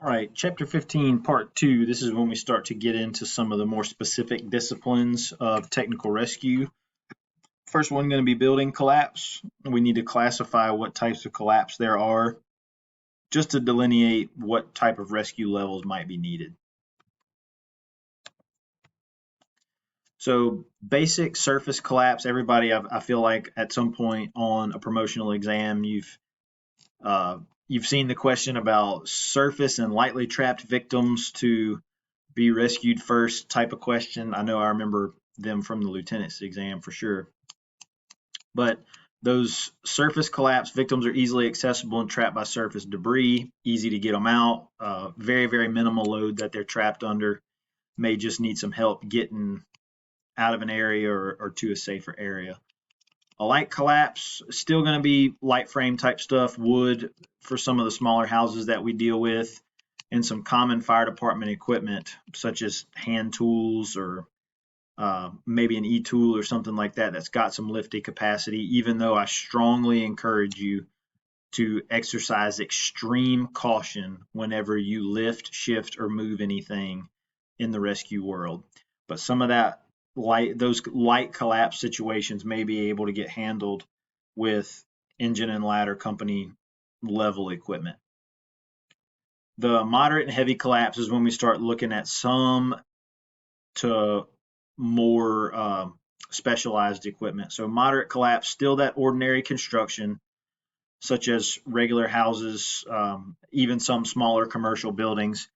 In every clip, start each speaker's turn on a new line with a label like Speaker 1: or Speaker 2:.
Speaker 1: All right, Chapter 15, Part 2. This is when we start to get into some of the more specific disciplines of technical rescue. First one going to be building collapse. We need to classify what types of collapse there are just to delineate what type of rescue levels might be needed. So basic surface collapse, everybody, I feel like at some point on a promotional exam, uh, you've seen the question about surface and lightly trapped victims to be rescued first type of question. I know I remember them from the lieutenant's exam for sure. But those surface collapse victims are easily accessible and trapped by surface debris, easy to get them out, very, very minimal load that they're trapped under, may just need some help getting out of an area or to a safer area. A light collapse, still going to be light frame type stuff, wood for some of the smaller houses that we deal with, and some common fire department equipment such as hand tools or maybe an e-tool or something like that that's got some lifting capacity, even though I strongly encourage you to exercise extreme caution whenever you lift, shift, or move anything in the rescue world. But some of those light collapse situations may be able to get handled with engine and ladder company level equipment. The moderate and heavy collapse is when we start looking at some to more specialized equipment. So moderate collapse, still that ordinary construction, such as regular houses, even some smaller commercial buildings.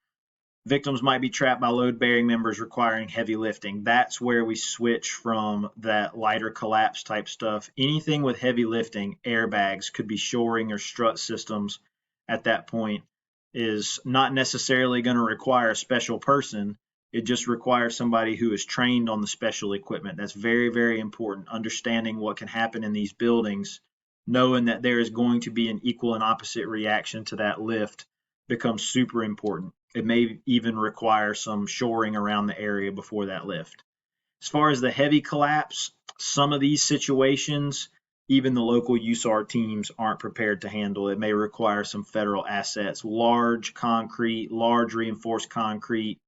Speaker 1: Victims might be trapped by load-bearing members requiring heavy lifting. That's where we switch from that lighter collapse type stuff. Anything with heavy lifting, airbags, could be shoring or strut systems at that point, is not necessarily going to require a special person. It just requires somebody who is trained on the special equipment. That's very, very important. Understanding what can happen in these buildings, knowing that there is going to be an equal and opposite reaction to that lift, becomes super important. It may even require some shoring around the area before that lift. As far as the heavy collapse, some of these situations, even the local USAR teams aren't prepared to handle. It may require some federal assets, large concrete, large reinforced concrete,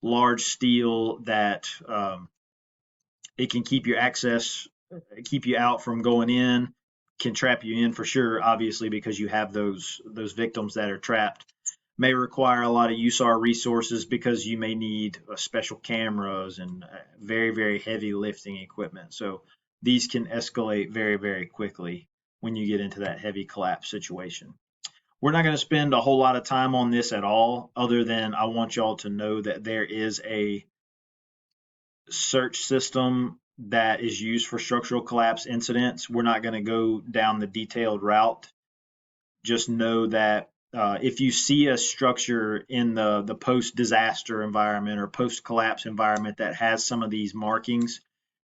Speaker 1: large steel that it can keep you out from going in, can trap you in for sure, obviously, because you have those victims that are trapped. May require a lot of USAR resources because you may need special cameras and very, very heavy lifting equipment. So these can escalate very, very quickly when you get into that heavy collapse situation. We're not going to spend a whole lot of time on this at all, other than I want y'all to know that there is a search system that is used for structural collapse incidents. We're not going to go down the detailed route. Just know that if you see a structure in the post-disaster environment or post-collapse environment that has some of these markings,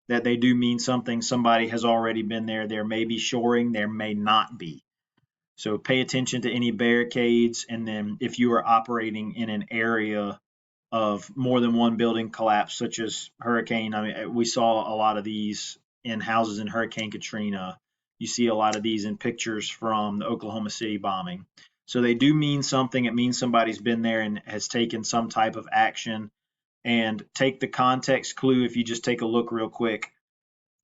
Speaker 1: that they do mean something. Somebody has already been there. There may be shoring, there may not be. So pay attention to any barricades, and then if you are operating in an area of more than one building collapse, such as hurricane. I mean, we saw a lot of these in houses in Hurricane Katrina. You see a lot of these in pictures from the Oklahoma City bombing. So they do mean something. It means somebody's been there and has taken some type of action. And take the context clue if you just take a look real quick.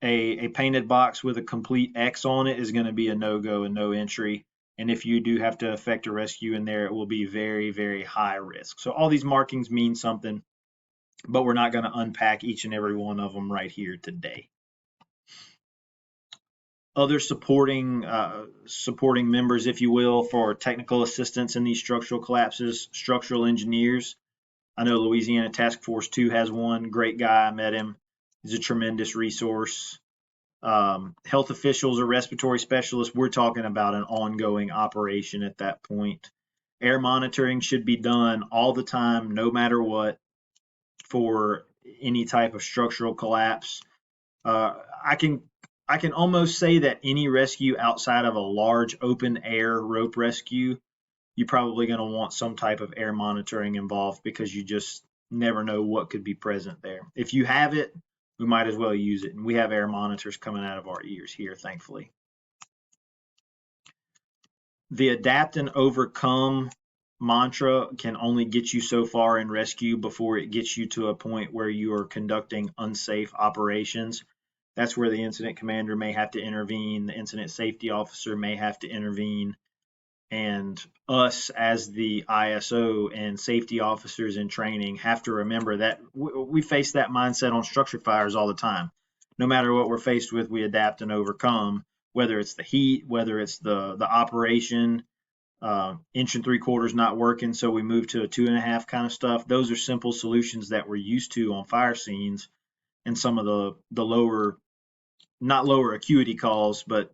Speaker 1: A painted box with a complete X on it is going to be a no-go and no entry. And if you do have to effect a rescue in there, it will be very, very high risk. So all these markings mean something, but we're not going to unpack each and every one of them right here today. Other supporting members, if you will, for technical assistance in these structural collapses, structural engineers. I know Louisiana Task Force 2 has one. Great guy. I met him. He's a tremendous resource. Health officials or respiratory specialists, we're talking about an ongoing operation at that point. Air monitoring should be done all the time, no matter what, for any type of structural collapse. I can almost say that any rescue outside of a large open air rope rescue, you're probably going to want some type of air monitoring involved because you just never know what could be present there. If you have it, we might as well use it. And we have air monitors coming out of our ears here, thankfully. The adapt and overcome mantra can only get you so far in rescue before it gets you to a point where you are conducting unsafe operations. That's where the incident commander may have to intervene, the incident safety officer may have to intervene, and us as the ISO and safety officers in training have to remember that we face that mindset on structure fires all the time. No matter what we're faced with, we adapt and overcome, whether it's the heat, whether it's the operation, inch and three quarters not working, so we move to a 2.5 kind of stuff. Those are simple solutions that we're used to on fire scenes, and some of the lower, not lower acuity calls, but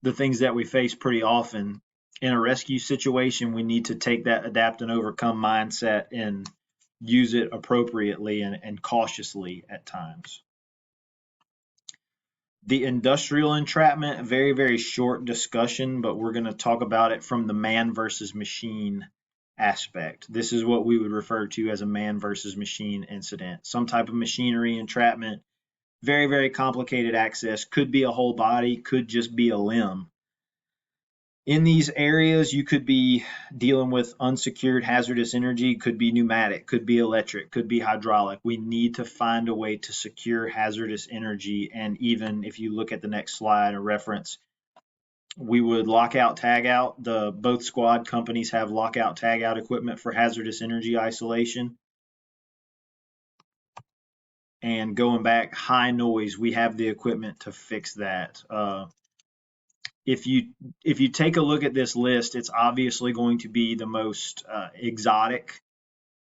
Speaker 1: the things that we face pretty often. In a rescue situation, we need to take that adapt and overcome mindset and use it appropriately and cautiously at times. The industrial entrapment, very, very short discussion, but we're going to talk about it from the man versus machine aspect. This is what we would refer to as a man versus machine incident. Some type of machinery entrapment, very, very complicated access, could be a whole body, could just be a limb. In these areas, you could be dealing with unsecured hazardous energy, could be pneumatic, could be electric, could be hydraulic. We need to find a way to secure hazardous energy. And even if you look at the next slide, a reference, we would lockout, tag out. Both squad companies have lockout, tag out equipment for hazardous energy isolation. And going back, high noise, we have the equipment to fix that. If you take a look at this list, it's obviously going to be the most exotic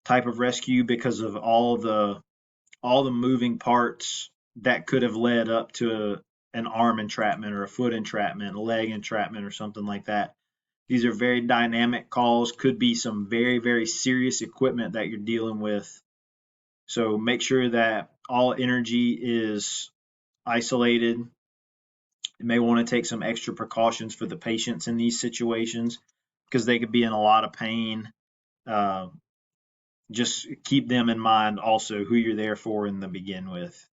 Speaker 1: type of rescue because of all the moving parts that could have led up to an arm entrapment or a foot entrapment, a leg entrapment or something like that. These are very dynamic calls, could be some very, very serious equipment that you're dealing with. So make sure that all energy is isolated. You may want to take some extra precautions for the patients in these situations because they could be in a lot of pain. Just keep them in mind also who you're there for to begin with.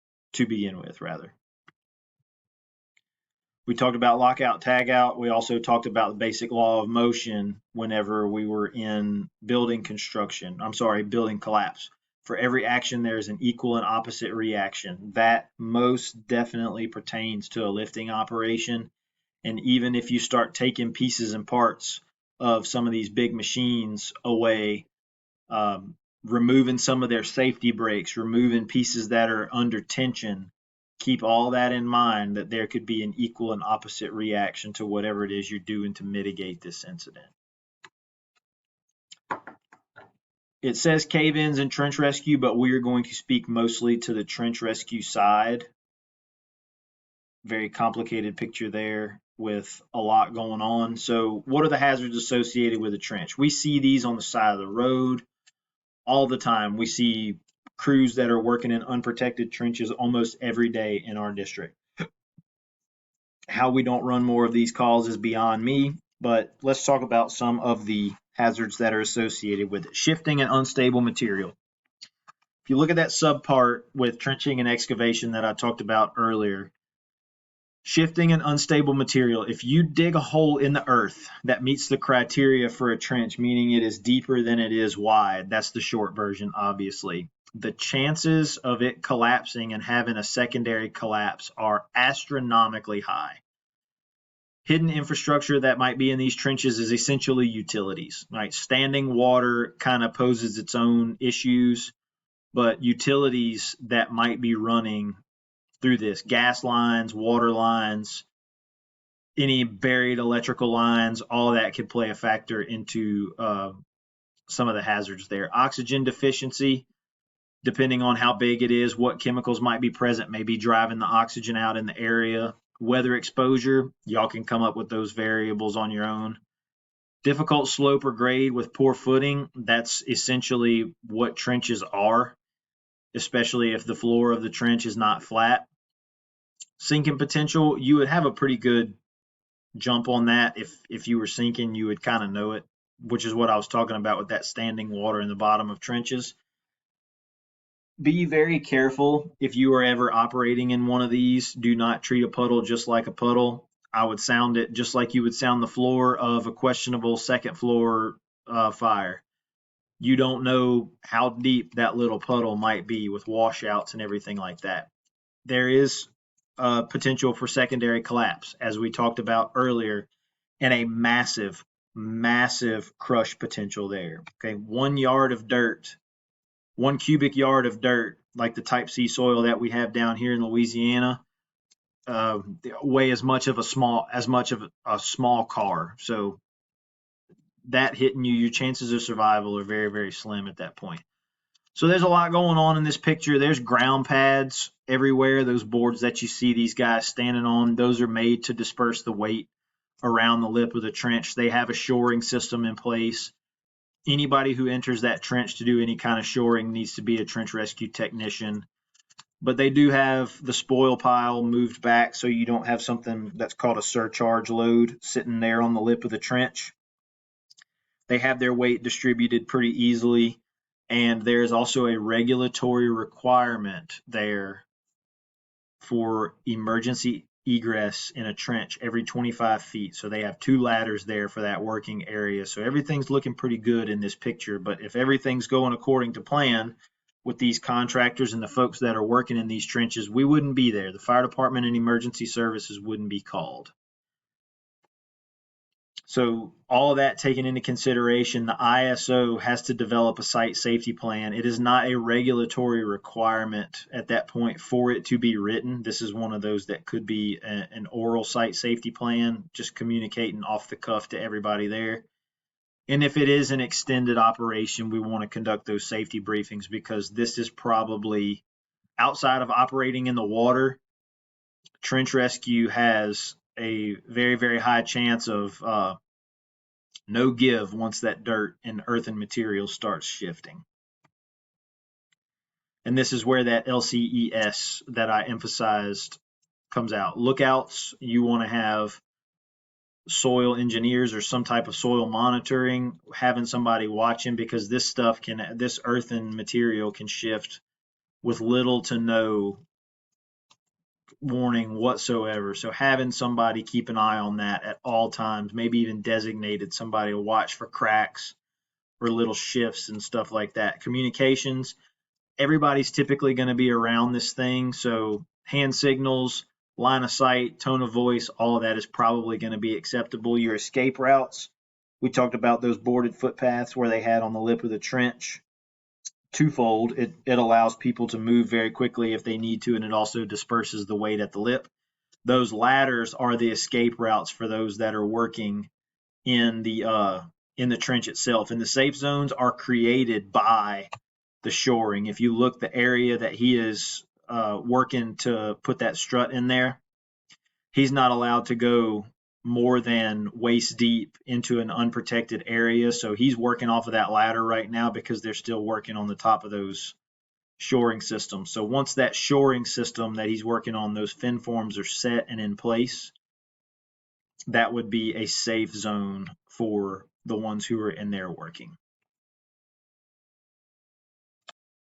Speaker 1: We talked about lockout, tag out. We also talked about the basic law of motion whenever we were in building collapse. For every action, there is an equal and opposite reaction. That most definitely pertains to a lifting operation. And even if you start taking pieces and parts of some of these big machines away, removing some of their safety brakes, removing pieces that are under tension, keep all that in mind, that there could be an equal and opposite reaction to whatever it is you're doing to mitigate this incident. It says cave-ins and trench rescue, but we are going to speak mostly to the trench rescue side. Very complicated picture there with a lot going on. So what are the hazards associated with a trench? We see these on the side of the road all the time. We see crews that are working in unprotected trenches almost every day in our district. How we don't run more of these calls is beyond me, but let's talk about some of the hazards that are associated with it. Shifting and unstable material. If you look at that subpart with trenching and excavation that I talked about earlier, shifting and unstable material, if you dig a hole in the earth that meets the criteria for a trench, meaning it is deeper than it is wide, that's the short version, obviously, the chances of it collapsing and having a secondary collapse are astronomically high. Hidden infrastructure that might be in these trenches is essentially utilities, right? Standing water kind of poses its own issues, but utilities that might be running through this, gas lines, water lines, any buried electrical lines, all of that could play a factor into some of the hazards there. Oxygen deficiency, depending on how big it is, what chemicals might be present, may be driving the oxygen out in the area. Weather exposure, y'all can come up with those variables on your own. Difficult slope or grade with poor footing, that's essentially what trenches are, especially if the floor of the trench is not flat. Sinking potential, you would have a pretty good jump on that. If you were sinking, you would kind of know it, which is what I was talking about with that standing water in the bottom of trenches. Be very careful if you are ever operating in one of these. Do not treat a puddle just like a puddle. I would sound it just like you would sound the floor of a questionable second floor fire. You don't know how deep that little puddle might be with washouts and everything like that. There is potential for secondary collapse, as we talked about earlier, and a massive, massive crush potential there. Okay, 1 yard of dirt, 1 cubic yard of dirt, like the type C soil that we have down here in Louisiana, weigh as much of a small car. So that hitting you, your chances of survival are very, very slim at that point. So there's a lot going on in this picture. There's ground pads everywhere. Those boards that you see these guys standing on, those are made to disperse the weight around the lip of the trench. They have a shoring system in place. Anybody who enters that trench to do any kind of shoring needs to be a trench rescue technician. But they do have the spoil pile moved back so you don't have something that's called a surcharge load sitting there on the lip of the trench. They have their weight distributed pretty easily. And there's also a regulatory requirement there for emergency egress in a trench every 25 feet. So they have 2 ladders there for that working area. So everything's looking pretty good in this picture. But if everything's going according to plan with these contractors and the folks that are working in these trenches, we wouldn't be there. The fire department and emergency services wouldn't be called. So all of that taken into consideration, the ISO has to develop a site safety plan. It is not a regulatory requirement at that point for it to be written. This is one of those that could be an oral site safety plan, just communicating off the cuff to everybody there. And if it is an extended operation, we want to conduct those safety briefings because this is probably outside of operating in the water. Trench rescue has a very, very high chance of no give once that dirt and earthen material starts shifting. And this is where that LCES that I emphasized comes out. Lookouts, you want to have soil engineers or some type of soil monitoring, having somebody watching because this earthen material can shift with little to no warning whatsoever. So having somebody keep an eye on that at all times, maybe even designated somebody to watch for cracks or little shifts and stuff like that. Communications, everybody's typically going to be around this thing. So hand signals, line of sight, tone of voice, all of that is probably going to be acceptable. Your escape routes, we talked about those boarded footpaths where they had on the lip of the trench. Twofold, it allows people to move very quickly if they need to, and it also disperses the weight at the lip. Those ladders are the escape routes for those that are working in the trench itself. And the safe zones are created by the shoring. If you look, the area that he is working to put that strut in there, he's not allowed to go more than waist deep into an unprotected area. So he's working off of that ladder right now because they're still working on the top of those shoring systems. So once that shoring system that he's working on, those fin forms are set and in place, that would be a safe zone for the ones who are in there working.